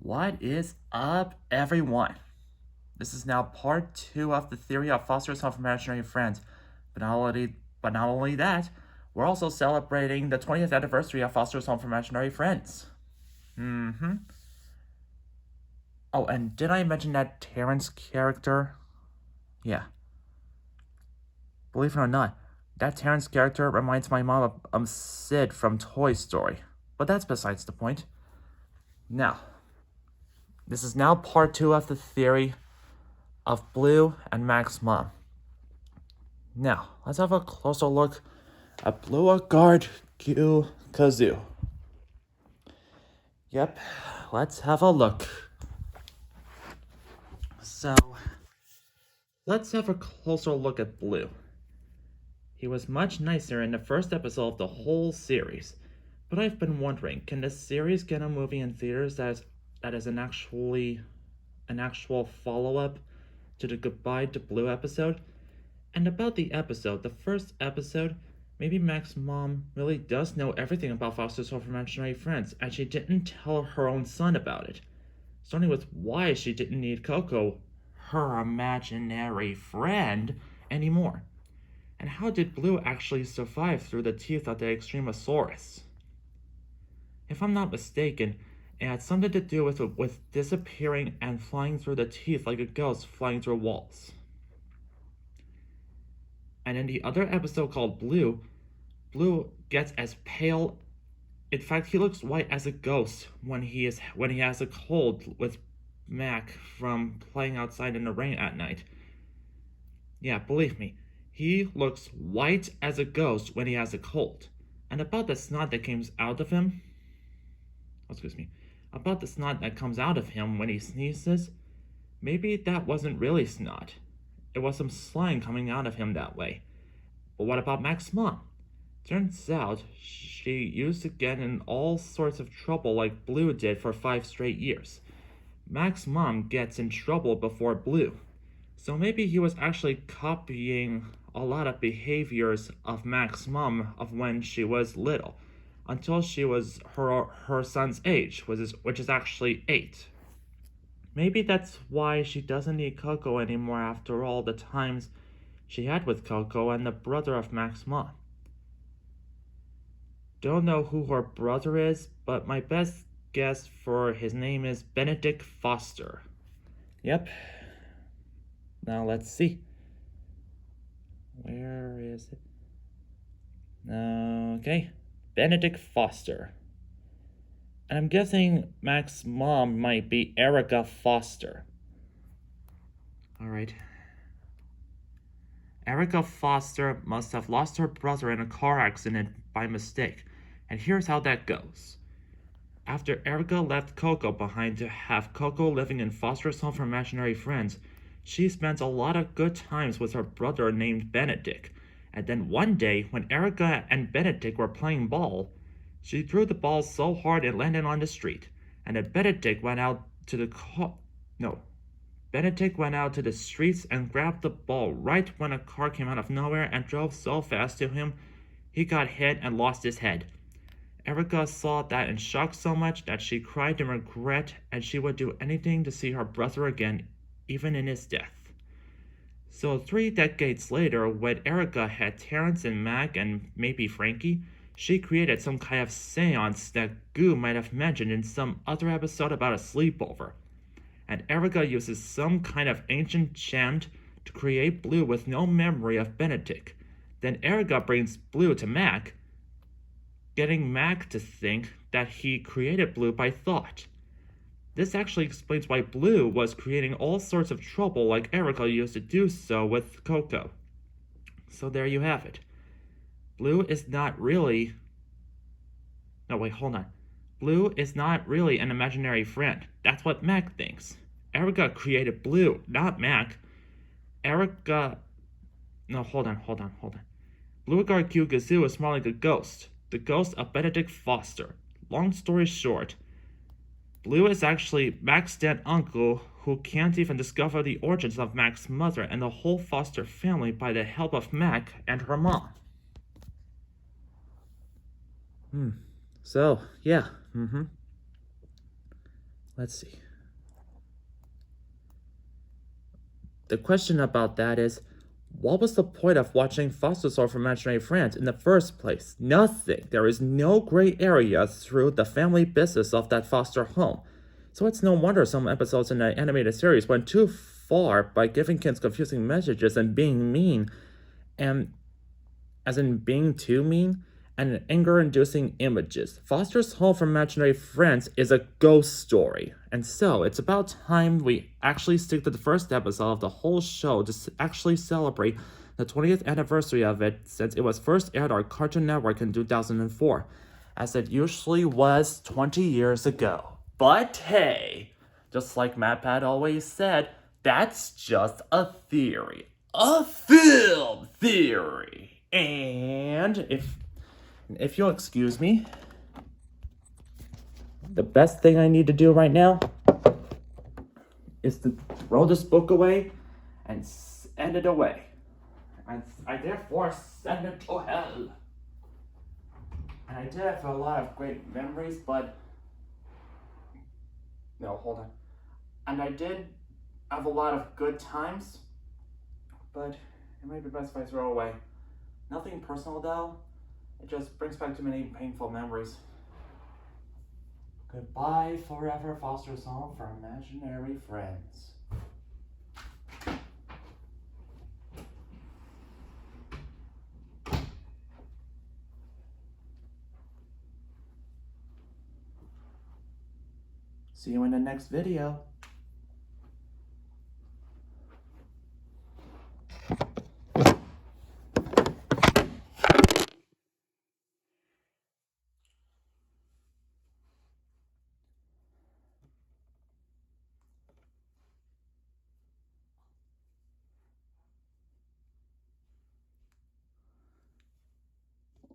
What is up, everyone? This is now part 2 of the theory of Foster's home for imaginary friends. But not only that, we're also celebrating the 20th anniversary of Foster's home for imaginary friends. Oh, and did I mention that Terrence character? Yeah. Believe it or not, that Terrence character reminds my mom of Sid from Toy Story. But that's besides the point. Now, this is now part 2 of the theory of Blue and Mac's mom. Now, let's have a closer look at Blooregard Kazoo. Yep, let's have a look. So, let's have a closer look at Blue. He was much nicer in the first episode of the whole series, but I've been wondering, can this series get a movie in theaters that is an actual follow-up to the Goodbye to Blue episode? And about the episode, the first episode, maybe Mac's mom really does know everything about Foster's home for imaginary friends, and she didn't tell her own son about it. Starting with why she didn't need Coco, her imaginary friend, anymore. And how did Blue actually survive through the teeth of the Extremosaurus? If I'm not mistaken, it had something to do with disappearing and flying through the teeth like a ghost flying through walls. And in the other episode called Blue, Blue gets as pale. In fact, he looks white as a ghost when he has a cold with Mac from playing outside in the rain at night. Yeah, believe me, he looks white as a ghost when he has a cold. And about the snot that comes out of him, about the snot that comes out of him when he sneezes, maybe that wasn't really snot. It was some slime coming out of him that way. But what about Mac's mom? Turns out she used to get in all sorts of trouble like Blue did for 5 straight years. Mac's mom gets in trouble before Blue. So maybe he was actually copying a lot of behaviors of Mac's mom of when she was little, until she was her son's age, which is actually 8. Maybe that's why she doesn't need Coco anymore after all the times she had with Coco and the brother of Mac's mom. Don't know who her brother is, but my best guess for his name is Benedict Foster. Yep. Now let's see. Where is it? Okay. Benedict Foster. And I'm guessing Mac's mom might be Erica Foster. Alright. Erica Foster must have lost her brother in a car accident by mistake, and here's how that goes. After Erica left Coco behind to have Coco living in Foster's home for imaginary friends, she spent a lot of good times with her brother named Benedict, and then one day when Erica and Benedict were playing ball, she threw the ball so hard it landed on the street, and then Benedict went out to the streets and grabbed the ball right when a car came out of nowhere and drove so fast to him, he got hit and lost his head. Erica saw that in shock so much that she cried in regret, and she would do anything to see her brother again, even in his death. So 3 decades later, when Erica had Terrence and Mac and maybe Frankie, she created some kind of seance that Goo might have mentioned in some other episode about a sleepover. And Erica uses some kind of ancient chant to create Blue with no memory of Benedict. Then Erica brings Blue to Mac, getting Mac to think that he created Blue by thought. This actually explains why Blue was creating all sorts of trouble like Erica used to do so with Coco. So there you have it. Blue is not really... No, wait, hold on. Blue is not really an imaginary friend. That's what Mac thinks. Erica created Blue, not Mac. Erica... No, hold on. Blooregard Kazoo is more like a ghost. The ghost of Benedict Foster. Long story short, Blue is actually Mac's dead uncle who can't even discover the origins of Mac's mother and the whole Foster family by the help of Mac and her mom. So, yeah, Let's see. The question about that is, what was the point of watching foster home for imaginary friends in the first place? Nothing. There is no gray area through the family business of that foster home. So it's no wonder some episodes in the animated series went too far by giving kids confusing messages and being mean, and as in being too mean, and anger-inducing images. Foster's Home for Imaginary Friends is a ghost story, and so it's about time we actually stick to the first episode of the whole show to actually celebrate the 20th anniversary of it, since it was first aired on Cartoon Network in 2004, as it usually was 20 years ago. But hey, just like MatPat always said, that's just a theory. A film theory. And if you'll excuse me, the best thing I need to do right now is to throw this book away and send it away. I therefore send it to hell. And I did have a lot of great memories, but... No, hold on. And I did have a lot of good times, but it might be best if I throw away. Nothing personal though. It just brings back too many painful memories. Goodbye forever, Foster's Home for Imaginary Friends. See you in the next video.